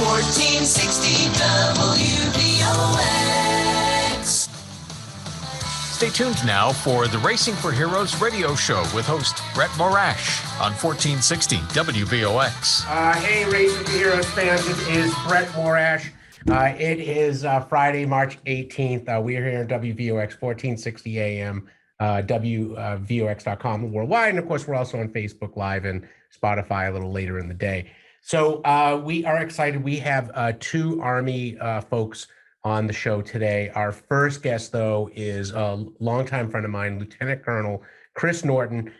1460 WVOX. Stay tuned now for the Racing for Heroes radio show with host Brett Morash on 1460 WVOX. Hey, Racing for Heroes fans, it is Brett Morash. It is Friday, March 18th. We are here at WVOX 1460 AM, WVOX.com worldwide. And of course, we're also on Facebook Live and Spotify a little later in the day. So we are excited. We have two Army folks on the show today. Our first guest, though, is a longtime friend of mine, Lieutenant Colonel Chris Norton,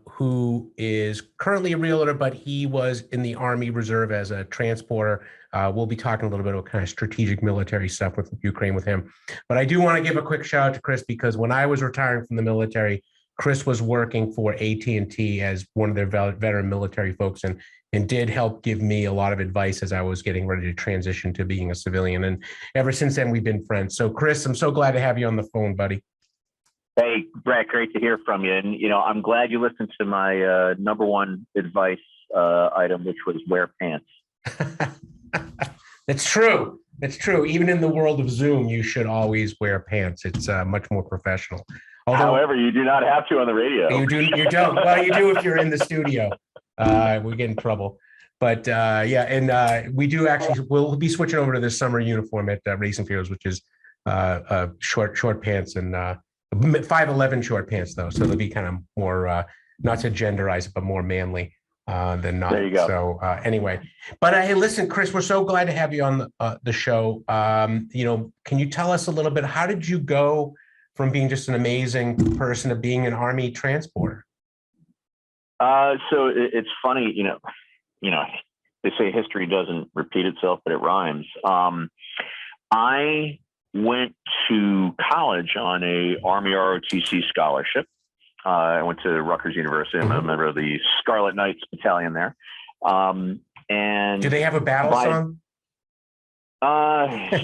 who is currently a realtor, but he was in the Army Reserve as a transporter. We'll be talking a little bit about kind of strategic military stuff with Ukraine with him. But I do want to give a quick shout out to Chris, because when I was retiring from the military, Chris was working for AT&T as one of their veteran military folks, and did help give me a lot of advice as I was getting ready to transition to being a civilian. And ever since then, we've been friends. So Chris, I'm so glad to have you on the phone, buddy. Hey, Brett, great to hear from you. And, I'm glad you listened to my number one advice item, which was wear pants. That's true. It's true. Even in the world of Zoom, you should always wear pants. It's much more professional. However, you do not have to on the radio. You don't. Well, you do if you're in the studio. We get in trouble. But we do actually, we'll be switching over to the summer uniform at Racing for Heroes, which is short pants and 5'11" short pants, though. So they'll be kind of more, not to genderize it, but more manly than not. There you go. So anyway, but hey, listen, Chris, we're so glad to have you on the show. Can you tell us a little bit, how did you go from being just an amazing person to being an Army transporter? So it's funny, they say history doesn't repeat itself, but it rhymes. I went to college on a Army ROTC scholarship. I went to Rutgers University. I'm a member of the Scarlet Knights Battalion there. And do they have a battle song?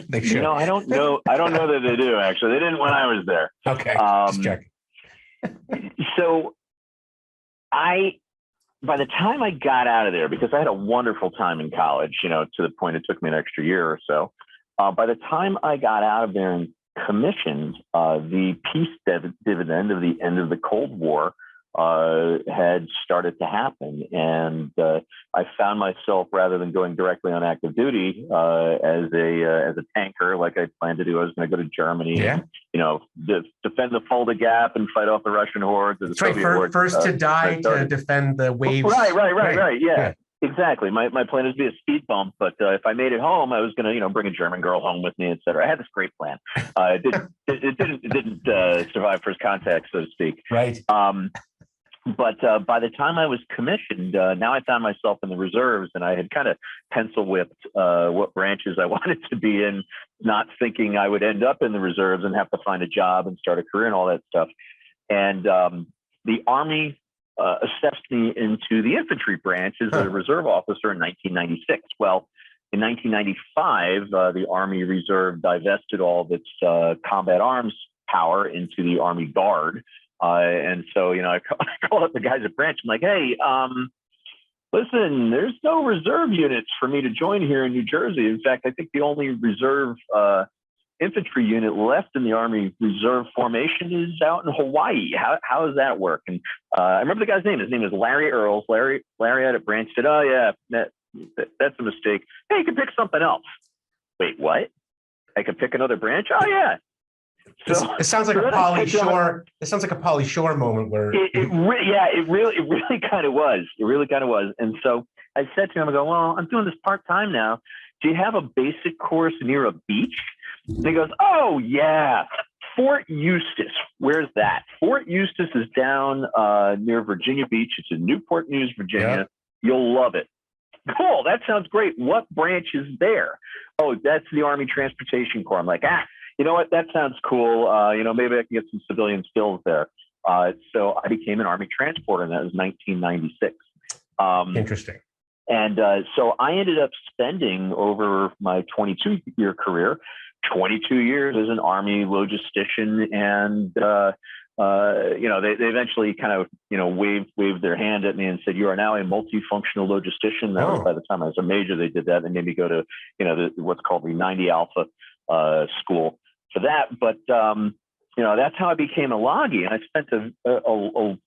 They should. I don't know. I don't know that they do, actually. They didn't when I was there. Okay, just checking. So by the time I got out of there, because I had a wonderful time in college, to the point it took me an extra year or so. By the time I got out of there and commissioned, the peace dividend of the end of the Cold War had started to happen. And I found myself, rather than going directly on active duty as a tanker, like I planned to do, I was going to go to Germany, and, defend the Fulda Gap and fight off the Russian hordes. That's right. First to die to defend the waves. Right. Yeah. Exactly. My plan is to be a speed bump, but if I made it home, I was going to, bring a German girl home with me, et cetera. I had this great plan. It didn't survive first contact, so to speak. Right. But by the time I was commissioned, now I found myself in the reserves, and I had kind of pencil whipped what branches I wanted to be in, not thinking I would end up in the reserves and have to find a job and start a career and all that stuff. And the Army assessed me into the infantry branch as a reserve officer in 1996. Well, in 1995, the Army Reserve divested all of its combat arms power into the Army Guard. And so, I called up the guys at branch. I'm like, hey, listen, there's no reserve units for me to join here in New Jersey. In fact, I think the only reserve infantry unit left in the Army Reserve formation is out in Hawaii. How does that work? And I remember the guy's name. His name is Larry Earls. Larry out at branch said, oh, yeah, that's a mistake. Hey, you can pick something else. Wait, what? I could pick another branch? Oh, yeah. So, it sounds like a Pauly Shore. It sounds like a Pauly Shore moment where it really kind of was. It really kind of was. And so I said to him, I go, well, I'm doing this part-time now. Do you have a basic course near a beach? And he goes, oh yeah, Fort Eustis. Where's that? Fort Eustis is down near Virginia Beach. It's in Newport News, Virginia. Yeah. You'll love it. Cool. That sounds great. What branch is there? Oh, that's the Army Transportation Corps. I'm like, you know what? That sounds cool. Maybe I can get some civilian skills there. So I became an Army transporter, and that was 1996. Interesting. And so I ended up spending over my 22-year career, 22 years as an Army logistician and they eventually kind of, waved their hand at me and said, "You are now a multifunctional logistician." That was by the time I was a major, they did that. They made me go to, what's called the 90 Alpha school for that. But, that's how I became a loggie. And I spent a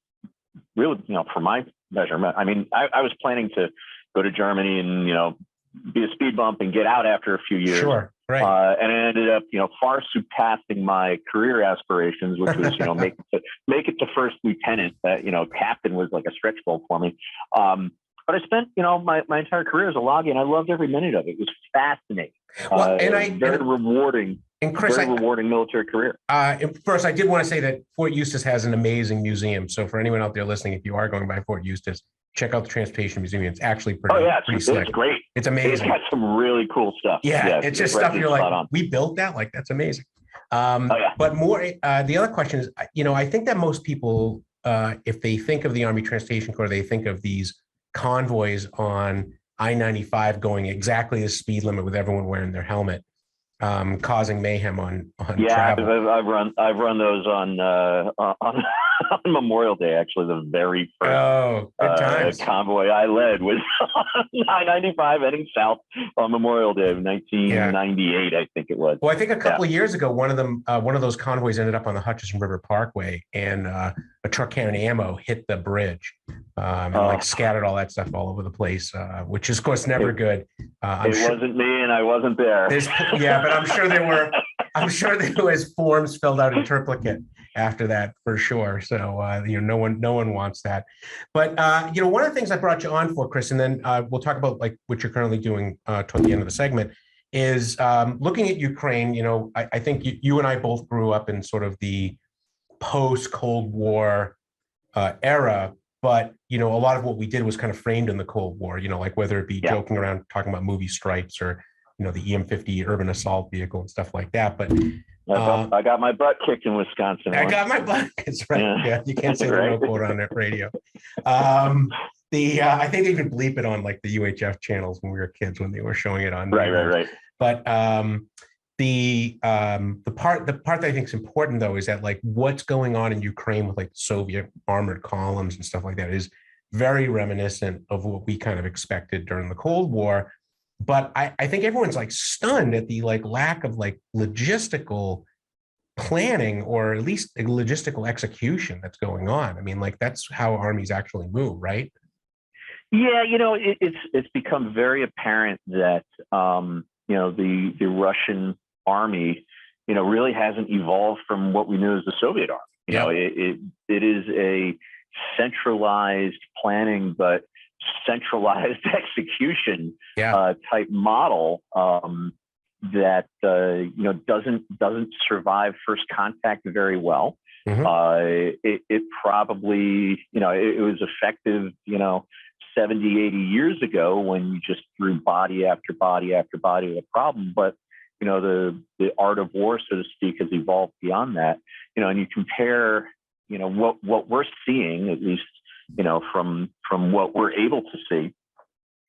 really, for my measurement, I mean, I was planning to go to Germany and, be a speed bump and get out after a few years. Sure. Right. And it ended up, far surpassing my career aspirations, which was, make it to first lieutenant. That, captain was like a stretch goal for me. But I spent, my entire career as a loggie, and I loved every minute of it. It was fascinating. Very rewarding. And Chris, very rewarding military career. First, I did want to say that Fort Eustis has an amazing museum. So for anyone out there listening, if you are going by Fort Eustis, check out the Transportation Museum. It's actually pretty slick. It's great. It's amazing. It's got some really cool stuff. Yeah, it's just stuff you're like, we built that? Like, that's amazing. But more, the other question is, I think that most people, if they think of the Army Transportation Corps, they think of these convoys on I-95 going exactly the speed limit with everyone wearing their helmet, causing mayhem on travel. I've run those on Memorial Day. Actually, the very first convoy I led was on I-95 heading south on Memorial Day of 1998, I think it was. Well, I think a couple of years ago, one of those convoys ended up on the Hutchinson River Parkway, and a truck carrying ammo hit the bridge and scattered all that stuff all over the place, which is, of course, never good. Wasn't me, and I wasn't there. But I'm sure there was forms filled out in triplicate after that for sure. So no one wants that. But one of the things I brought you on for, Chris, and then we'll talk about like what you're currently doing toward the end of the segment, is looking at Ukraine. I think you and I both grew up in sort of the post-Cold War era, but a lot of what we did was kind of framed in the Cold War. Like whether it be joking around talking about movie stripes or the EM-50 urban assault vehicle and stuff like that. But I got my butt kicked in Wisconsin. I got my butt. That's right. Yeah, you can't say the no quote on that radio. I think they even bleep it on like the UHF channels when we were kids when they were showing it on. Right. But the part that I think is important though is that like what's going on in Ukraine with like Soviet armored columns and stuff like that is very reminiscent of what we kind of expected during the Cold War. But I think everyone's like stunned at the like lack of like logistical planning or at least logistical execution that's going on. I mean, like that's how armies actually move, right? Yeah, it's become very apparent that the Russian army, really hasn't evolved from what we knew as the Soviet army. It is a centralized planning, but centralized execution type model that doesn't survive first contact very well. It probably it was effective 70, 80 years ago when you just threw body after body after body at a problem, but the art of war, so to speak, has evolved beyond that. And you compare what we're seeing, at least from what we're able to see,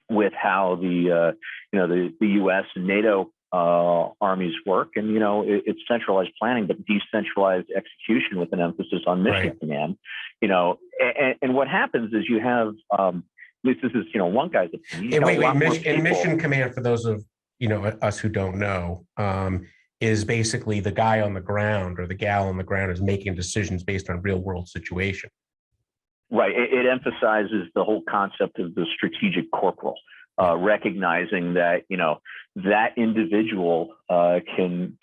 with how the U.S. and NATO armies work, and it's centralized planning, but decentralized execution with an emphasis on mission command. And what happens is you have at least this is one guy's opinion. Mission command, for those of us who don't know, is basically the guy on the ground or the gal on the ground is making decisions based on real world situation. Right. It emphasizes the whole concept of the strategic corporal, recognizing that, that individual can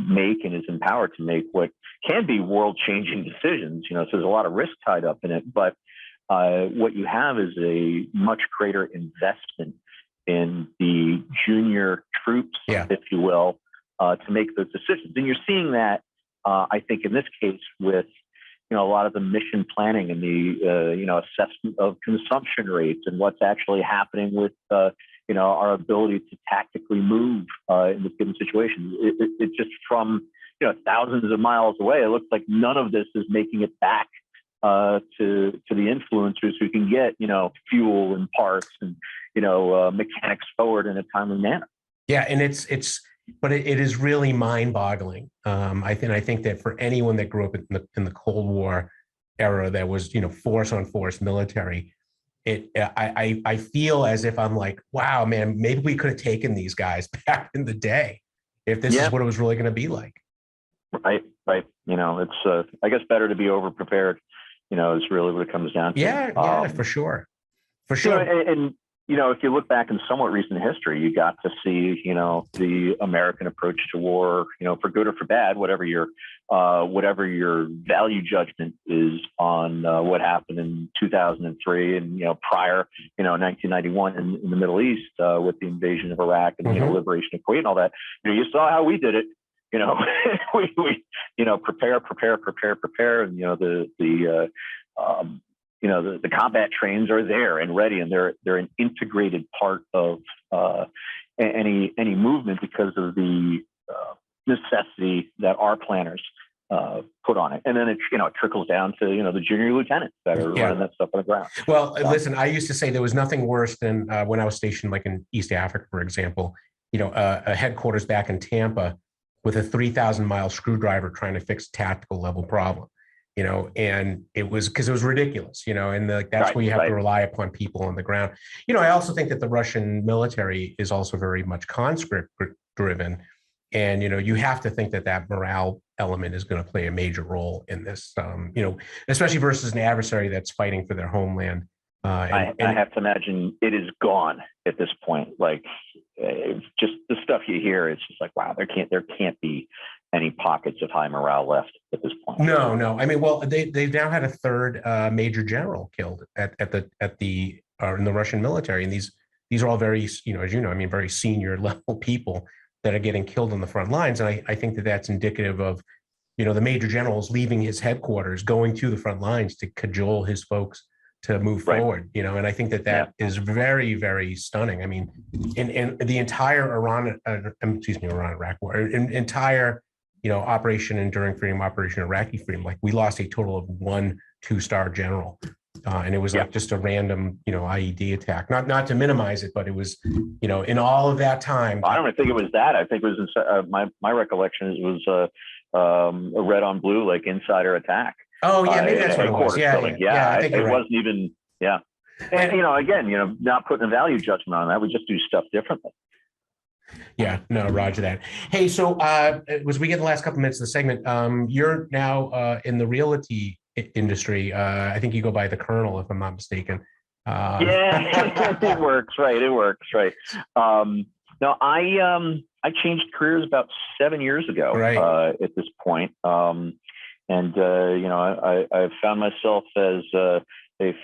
make and is empowered to make what can be world-changing decisions. So there's a lot of risk tied up in it. But what you have is a much greater investment in the junior troops, if you will, to make those decisions. And you're seeing that, I think, in this case with a lot of the mission planning and the assessment of consumption rates and what's actually happening with our ability to tactically move in this given situation. It just from thousands of miles away, it looks like none of this is making it back to the influencers who can get fuel and parts and mechanics forward in a timely manner. Yeah, and it's but it is really mind-boggling. I think that for anyone that grew up in the Cold War era, that was, force on force military, I feel as if I'm like, wow, man, maybe we could have taken these guys back in the day if this is what it was really going to be like. Right. It's I guess better to be over prepared. Is really what it comes down to. Yeah, for sure. And if you look back in somewhat recent history, you got to see, the American approach to war, for good or for bad, whatever your value judgment is on what happened in 2003 and, prior, 1991 in the Middle East with the invasion of Iraq and, liberation of Kuwait and all that. You saw how we did it. We prepare, and, the combat trains are there and ready, and they're an integrated part of any movement because of the necessity that our planners put on it. And then it trickles down to the junior lieutenants that are running that stuff on the ground. Well, listen, I used to say there was nothing worse than when I was stationed like in East Africa, for example, a headquarters back in Tampa with a 3,000-mile screwdriver trying to fix a tactical level problem. And it was because it was ridiculous, and that's where you have to rely upon people on the ground. I also think that the Russian military is also very much conscript driven. And, you have to think that morale element is going to play a major role in this, especially versus an adversary that's fighting for their homeland. I have to imagine it is gone at this point. Like, just the stuff you hear, it's just like, wow, there can't be any pockets of high morale left at this point. No. I mean, well, they've now had a third major general killed in the Russian military, and these are all very, as very senior level people that are getting killed on the front lines, and I think that that's indicative of, the major generals leaving his headquarters, going to the front lines to cajole his folks to move forward, and I think that is very, very stunning. I mean, in the entire Iraq war, entire Operation Enduring Freedom, Operation Iraqi Freedom, like we lost a total of 1 2-star general, and it was like just a random IED attack. Not to minimize it, but it was in all of that time. I don't even think it was that. I think it was my recollection was a red on blue like insider attack. Oh yeah, maybe that's what it was. Yeah, I think it wasn't even. Yeah, and again, not putting a value judgment on that. We just do stuff differently. Yeah, no, roger that. Hey, so as we get the last couple minutes of the segment, you're now in the realty industry. I think you go by the Colonel, if I'm not mistaken. It works right. No, I changed careers about 7 years ago. At this point, and I found myself as a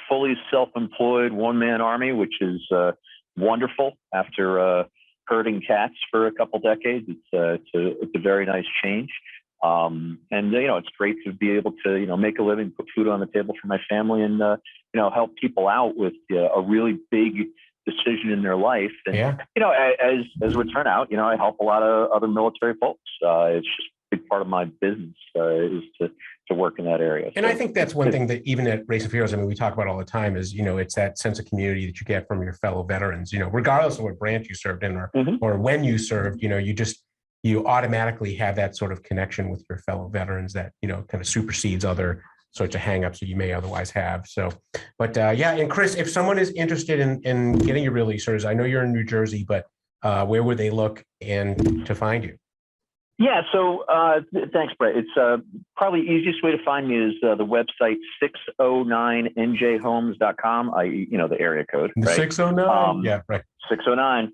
fully self-employed one-man army, which is wonderful after herding cats for a couple decades. It's a very nice change. And it's great to be able to make a living, put food on the table for my family, and help people out with a really big decision in their life. And as it would turn out, I help a lot of other military folks. It's just a big part of my business is to work in that area. And I think that's one thing that even at Racing for Heroes, we talk about all the time is, it's that sense of community that you get from your fellow veterans, regardless of what branch you served in or when you served, you automatically have that sort of connection with your fellow veterans that, kind of supersedes other sorts of hangups that you may otherwise have. So, but and Chris, if someone is interested in getting your releasers, I know you're in New Jersey, but where would they look and to find you? Yeah, so thanks, Brett. It's probably the easiest way to find me is the website 609njhomes.com. The area code. The 609? Yeah, right. 609.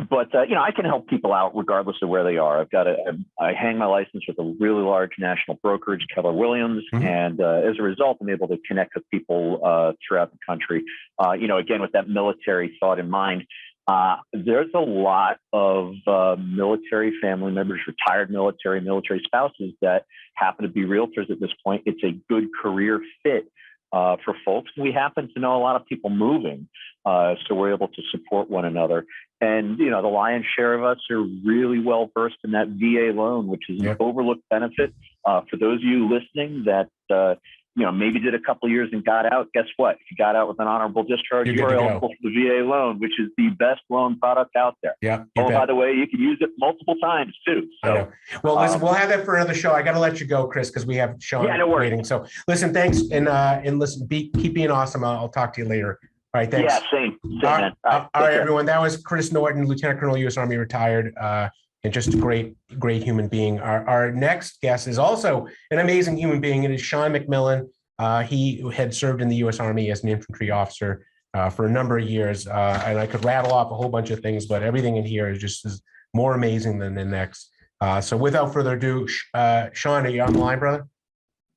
But I can help people out regardless of where they are. I hang my license with a really large national brokerage, Keller Williams, and as a result, I'm able to connect with people throughout the country. Again, with that military thought in mind. There's a lot of military family members, retired military spouses that happen to be realtors at this point. It's a good career fit for folks. We happen to know a lot of people moving, so we're able to support one another. And, the lion's share of us are really well versed in that VA loan, which is an overlooked benefit. For those of you listening that maybe did a couple of years and got out. Guess what? If you got out with an honorable discharge, you are eligible for the VA loan, which is the best loan product out there. Yeah. By the way, you can use it multiple times too. So, I know. Well, listen, we'll have that for another show. I got to let you go, Chris, because we have Sean waiting. So listen, thanks. And listen, keep being awesome. I'll talk to you later. All right. Thanks. Yeah, same man. All right, everyone. That was Chris Norton, Lieutenant Colonel, U.S. Army, retired. And just a great human being. Our next guest is also an amazing human being. It is Sean MacMillen. He had served in the U.S. Army as an infantry officer for a number of years. And I could rattle off a whole bunch of things, but everything in here is more amazing than the next. So without further ado, Sean, are you on the line, brother?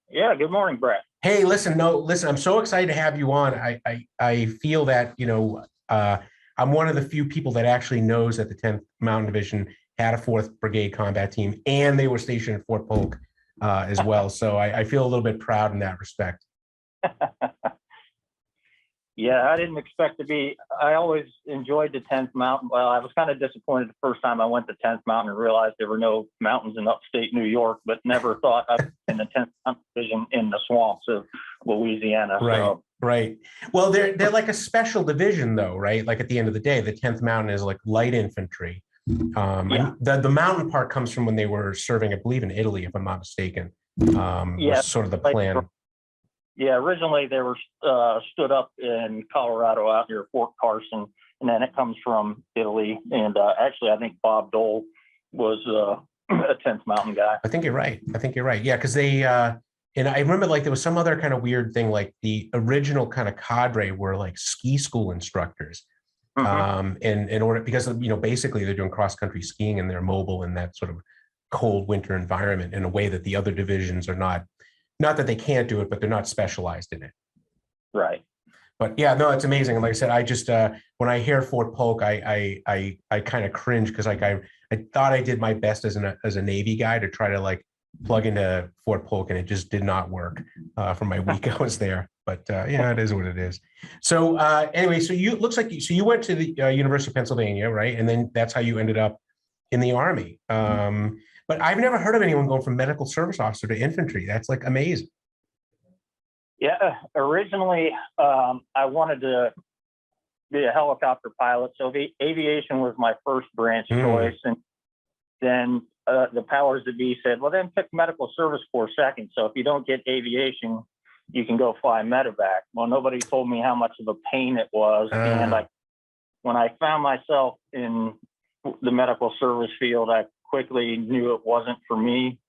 Yeah, good morning, Brett. Hey, listen, I'm so excited to have you on. I feel that, I'm one of the few people that actually knows that the 10th Mountain Division had a 4th Brigade combat team, and they were stationed at Fort Polk as well. So I feel a little bit proud in that respect. Yeah, I didn't expect to be. I always enjoyed the 10th Mountain. Well, I was kind of disappointed the first time I went to 10th Mountain and realized there were no mountains in upstate New York, but never thought I'd be in the 10th Mountain Division in the swamps of Louisiana. Right. So. Right. Well, they're like a special division, though, right? Like at the end of the day, the 10th Mountain is like light infantry. The mountain part comes from when they were serving, I believe, in Italy, if I'm not mistaken. Was sort of the plan. Yeah, originally they were stood up in Colorado out near Fort Carson, and then it comes from Italy. And actually, I think Bob Dole was a 10th Mountain guy. I think you're right. Yeah, because they and I remember like there was some other kind of weird thing, like the original kind of cadre were like ski school instructors. And in order, because basically they're doing cross-country skiing and they're mobile in that sort of cold winter environment in a way that the other divisions are not that they can't do it, but they're not specialized in it. Right. But yeah, no, it's amazing. And like I said, I just when I hear Fort Polk, I kind of cringe because like I thought I did my best as a Navy guy to try to like plug into Fort Polk, and it just did not work for my week I was there. But yeah, it is what it is. So anyway, so you went to the University of Pennsylvania, right? And then that's how you ended up in the Army. But I've never heard of anyone going from medical service officer to infantry. That's like amazing. Yeah, originally I wanted to be a helicopter pilot, so aviation was my first branch choice, and then the powers that be said, well, then pick medical service corps second. So if you don't get aviation, you can go fly medevac. Well, nobody told me how much of a pain it was, and when I found myself in the medical service field, I quickly knew it wasn't for me.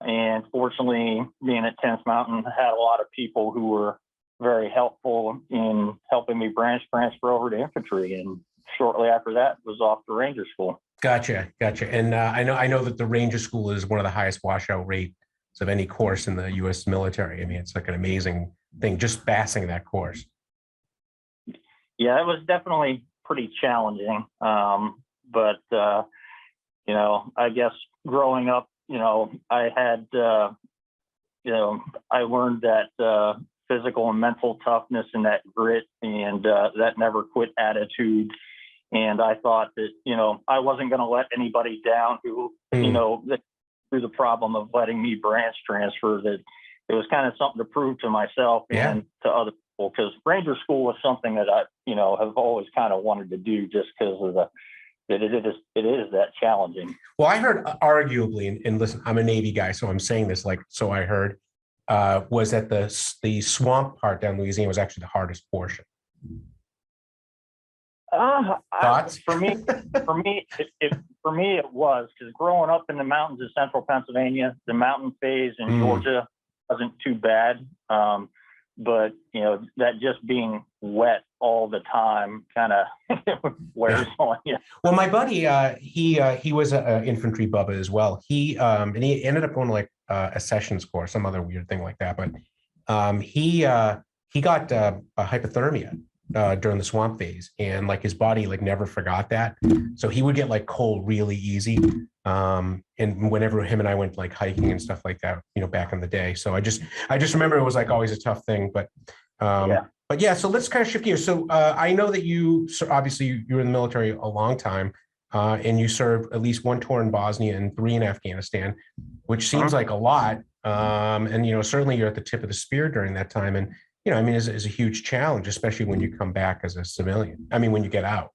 And fortunately, being at 10th Mountain, had a lot of people who were very helpful in helping me branch transfer over to infantry. And shortly after that, was off to Ranger School. Gotcha. And I know that the Ranger School is one of the highest washout rates of any course in the U.S. military. I mean, it's like an amazing thing, just passing that course. Yeah, it was definitely pretty challenging. But I guess growing up, I had, I learned that physical and mental toughness and that grit and that never quit attitude. And I thought that, I wasn't going to let anybody down who, that through the problem of letting me branch transfer, that it was kind of something to prove to myself and to other people, because Ranger School was something that I, have always kind of wanted to do just because of that it is that challenging. Well, I heard arguably, and listen, I'm a Navy guy, so I'm saying this so I heard, was that the swamp part down Louisiana was actually the hardest portion. Thoughts? For me, it was, because growing up in the mountains of central Pennsylvania, the mountain phase in Georgia wasn't too bad. But that just being wet all the time kind of wears on you. Well, my buddy, he was an infantry bubba as well. He ended up going to like a sessions course, some other weird thing like that. But he got a hypothermia during the swamp phase, and like his body like never forgot that. So he would get like cold really easy. And whenever him and I went like hiking and stuff like that, back in the day. So I just remember it was like always a tough thing, but yeah, so let's kind of shift gears. So I know that you were in the military a long time, and you served at least 1 tour in Bosnia and 3 in Afghanistan, which seems like a lot. And, certainly you're at the tip of the spear during that time. And, I mean, is a huge challenge, especially when you come back as a civilian. I mean, when you get out.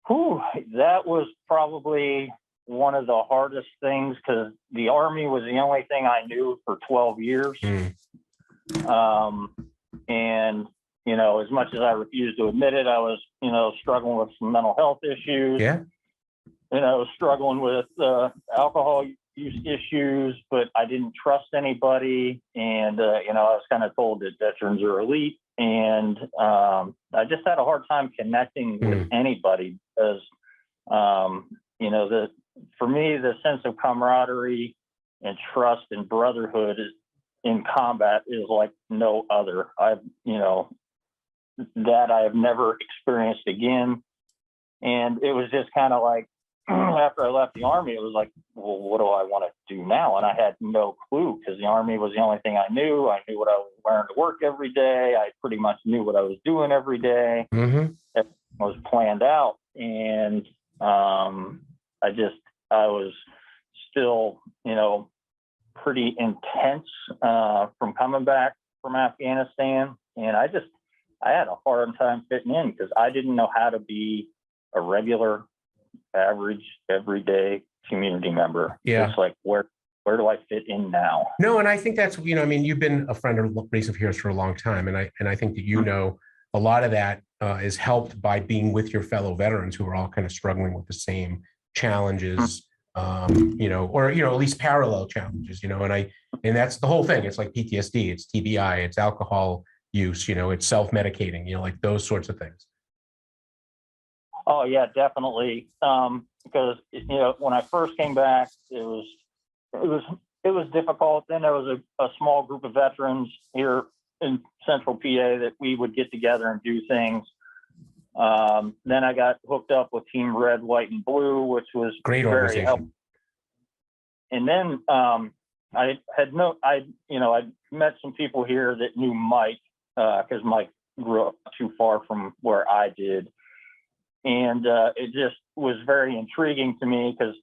Whew, that was probably one of the hardest things because the Army was the only thing I knew for 12 years. And, as much as I refused to admit it, I was, struggling with some mental health issues. Yeah. I was struggling with alcohol use issues, but I didn't trust anybody. And, I was kind of told that veterans are elite. And I just had a hard time connecting with anybody because, for me, the sense of camaraderie and trust and brotherhood in combat is like no other. That I have never experienced again. And it was just kind of like, after I left the Army, it was like, well, what do I want to do now? And I had no clue because the Army was the only thing I knew. I knew what I was wearing to work every day. I pretty much knew what I was doing every day. It was planned out. And I was still, pretty intense from coming back from Afghanistan. And I had a hard time fitting in because I didn't know how to be a regular, average, everyday community member. Yeah. It's like, where do I fit in now? No, and I think that's, you've been a friend of Race of Heroes for a long time. And I think that, a lot of that is helped by being with your fellow veterans who are all kind of struggling with the same challenges, or, at least parallel challenges, and that's the whole thing. It's like PTSD, it's TBI, it's alcohol use, it's self-medicating, like those sorts of things. Oh yeah, definitely. Because when I first came back, it was difficult. Then there was a small group of veterans here in Central PA that we would get together and do things. Then I got hooked up with Team Red, White, and Blue, which was great very organization. helpful. And then I met some people here that knew Mike because Mike grew up too far from where I did. And it just was very intriguing to me because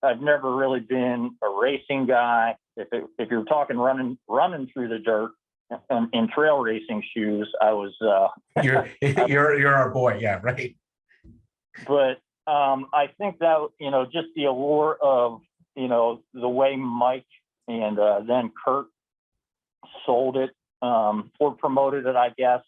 I've never really been a racing guy. If you're talking running through the dirt in trail racing shoes, I was. You're our boy, yeah, right. But I think that just the allure of the way Mike and then Kurt sold it or promoted it, I guess,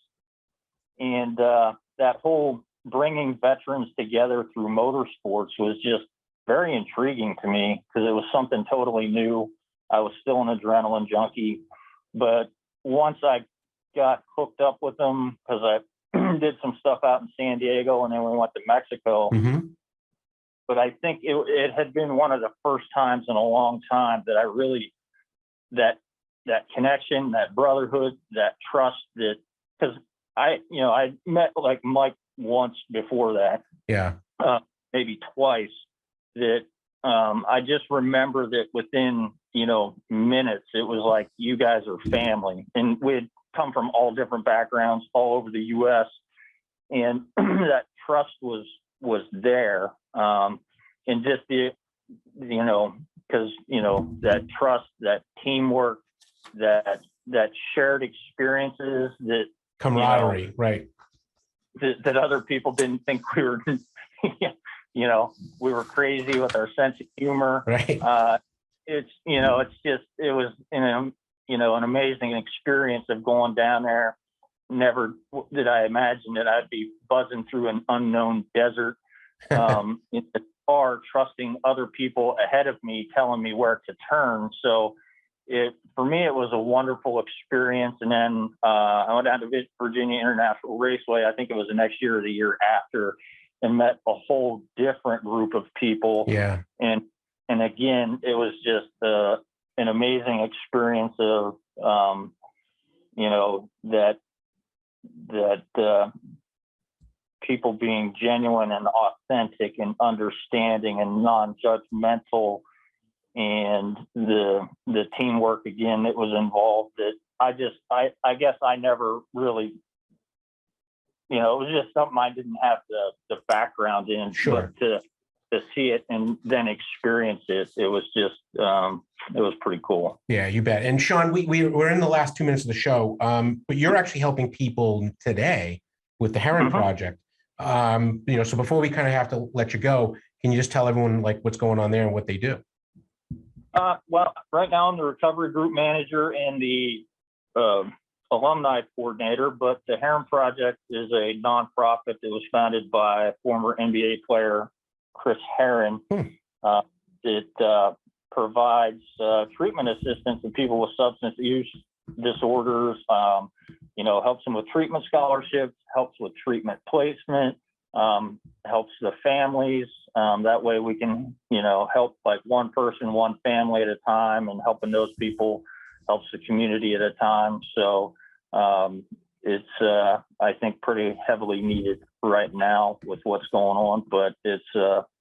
and that whole bringing veterans together through motorsports was just very intriguing to me because it was something totally new. I was still an adrenaline junkie, but once I got hooked up with them, because I did some stuff out in San Diego and then we went to Mexico. But I think it had been one of the first times in a long time that I really, that connection, that brotherhood, that trust, that because I met like Mike once before that, maybe twice, that I just remember that within minutes it was like, you guys are family, and we'd come from all different backgrounds all over the U.S. and that trust was there, and just because that trust, that teamwork, that shared experiences, that camaraderie, right? That other people didn't think we were, we were crazy with our sense of humor. Right. It was an amazing experience of going down there. Never did I imagine that I'd be buzzing through an unknown desert, in the car, trusting other people ahead of me, telling me where to turn. So for me, it was a wonderful experience. And then I went down to Virginia International Raceway. I think it was the next year or the year after, and met a whole different group of people. Yeah. And again, it was just an amazing experience of, that people being genuine and authentic and understanding and non-judgmental, and the teamwork again that was involved, that I guess I never really, it was just something I didn't have the background in. Sure. But to see it and then experience it, it was just, it was pretty cool. Yeah, you bet. And Sean, we're in the last 2 minutes of the show, but you're actually helping people today with the Heron Project. So before we kind of have to let you go, can you just tell everyone like what's going on there and what they do? Well, right now I'm the recovery group manager and the alumni coordinator, but the Heron Project is a nonprofit that was founded by former NBA player Chris Heron. It provides treatment assistance to people with substance use disorders, helps them with treatment scholarships, helps with treatment placement, helps the families. That way we can, help like one person, one family at a time, and helping those people helps the community at a time. So it's, I think, pretty heavily needed right now with what's going on, but it's,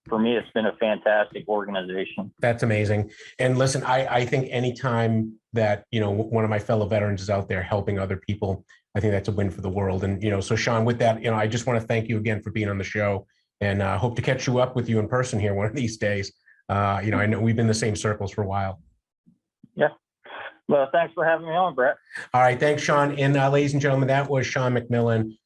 for me, it's been a fantastic organization. That's amazing. And listen, I think anytime that, one of my fellow veterans is out there helping other people, I think that's a win for the world. And, so Sean, with that, I just want to thank you again for being on the show, and hope to catch you up with you in person here one of these days. I know we've been in the same circles for a while. Yeah. Well, thanks for having me on, Brett. All right. Thanks, Sean. And ladies and gentlemen, that was Sean MacMillen.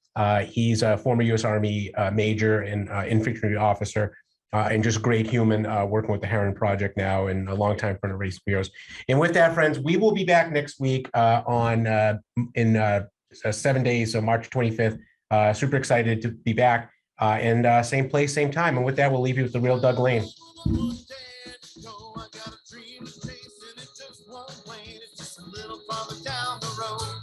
He's a former U.S. Army major and infantry officer. And just great human, working with the Heron Project now, and a long time friend of Race Heroes. And with that, friends, we will be back next week in 7 days, so March 25th. Super excited to be back, and same place, same time. And with that, we'll leave you with the real Doug Lane. Down the road.